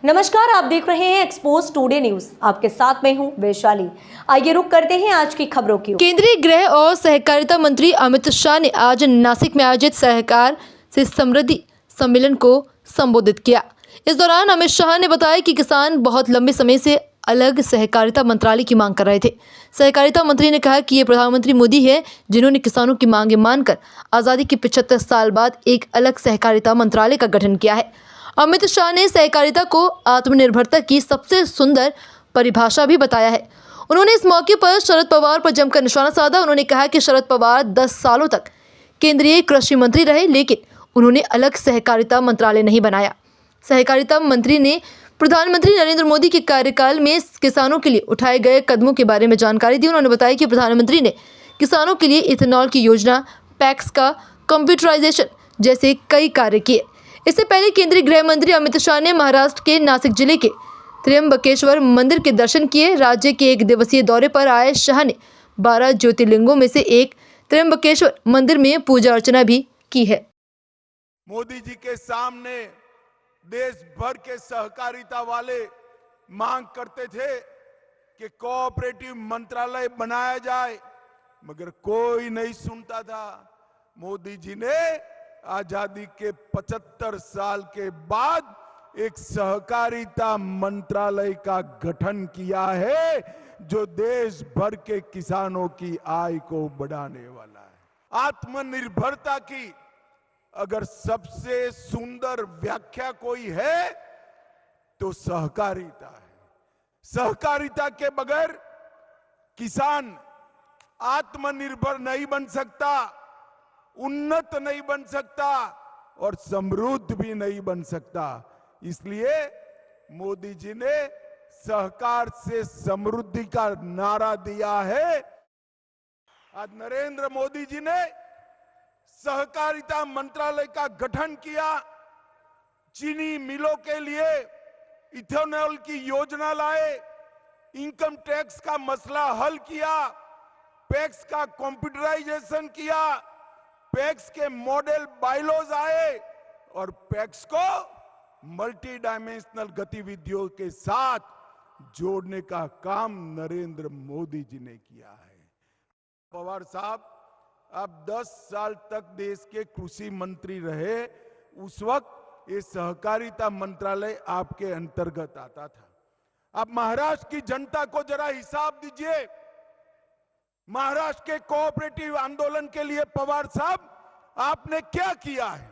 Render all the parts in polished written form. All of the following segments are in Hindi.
नमस्कार, आप देख रहे हैं एक्सपोज टुडे न्यूज। आपके साथ मैं हूं वैशाली। आइए रुक करते हैं आज की खबरों की। केंद्रीय गृह और सहकारिता मंत्री अमित शाह ने आज नासिक में आयोजित सहकार से समृद्धि सम्मेलन को संबोधित किया। इस दौरान अमित शाह ने बताया कि किसान बहुत लंबे समय से अलग सहकारिता मंत्रालय की मांग कर रहे थे। सहकारिता मंत्री ने कहा कि ये प्रधानमंत्री मोदी है जिन्होंने किसानों की मांगे मानकर आज़ादी के 75 साल बाद एक अलग सहकारिता मंत्रालय का गठन किया है। अमित शाह ने सहकारिता को आत्मनिर्भरता की सबसे सुंदर परिभाषा भी बताया है। उन्होंने इस मौके पर शरद पवार पर जमकर निशाना साधा। उन्होंने कहा कि शरद पवार 10 सालों तक केंद्रीय कृषि मंत्री रहे, लेकिन उन्होंने अलग सहकारिता मंत्रालय नहीं बनाया। सहकारिता मंत्री ने प्रधानमंत्री नरेंद्र मोदी के कार्यकाल में किसानों के लिए उठाए गए कदमों के बारे में जानकारी दी। उन्होंने बताया कि प्रधानमंत्री ने किसानों के लिए इथेनॉल की योजना, पैक्स का कंप्यूटराइजेशन जैसे कई कार्य किए। इससे पहले केंद्रीय गृह मंत्री अमित शाह ने महाराष्ट्र के नासिक जिले के त्र्यंबकेश्वर मंदिर के दर्शन किए। राज्य के एक दिवसीय दौरे पर आए शाह ने 12 ज्योतिर्लिंगों में से एक त्र्यंबकेश्वर मंदिर में पूजा अर्चना भी की है। मोदी जी के सामने देश भर के सहकारिता वाले मांग करते थे कि कोऑपरेटिव मंत्रालय बनाया जाए, मगर कोई नहीं सुनता था। मोदी जी ने आजादी के 75 साल के बाद एक सहकारिता मंत्रालय का गठन किया है जो देश भर के किसानों की आय को बढ़ाने वाला है। आत्मनिर्भरता की अगर सबसे सुंदर व्याख्या कोई है तो सहकारिता है। सहकारिता के बगैर किसान आत्मनिर्भर नहीं बन सकता, उन्नत नहीं बन सकता और समृद्ध भी नहीं बन सकता। इसलिए मोदी जी ने सहकार से समृद्धि का नारा दिया है। आज नरेंद्र मोदी जी ने सहकारिता मंत्रालय का गठन किया। चीनी मिलों के लिए इथेनॉल की योजना लाए, इनकम टैक्स का मसला हल किया, पैक्स का कंप्यूटराइजेशन किया, पैक्स के मॉडल बायलॉज आए और पैक्स को मल्टी डायमेंशनल गतिविधियों के साथ जोड़ने का काम नरेंद्र मोदी जी ने किया है। पवार साहब, आप 10 साल तक देश के कृषि मंत्री रहे। उस वक्त ये सहकारिता मंत्रालय आपके अंतर्गत आता था। आप महाराष्ट्र की जनता को जरा हिसाब दीजिए। महाराष्ट्र के कोऑपरेटिव आंदोलन के लिए पवार साहब आपने क्या किया है?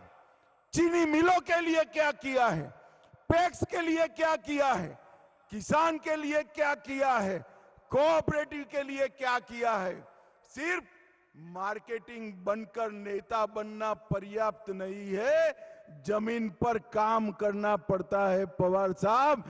चीनी मिलों के लिए क्या किया है? पैक्स के लिए क्या किया है? किसान के लिए क्या किया है? कोऑपरेटिव के लिए क्या किया है? सिर्फ मार्केटिंग बनकर नेता बनना पर्याप्त नहीं है, जमीन पर काम करना पड़ता है पवार साहब।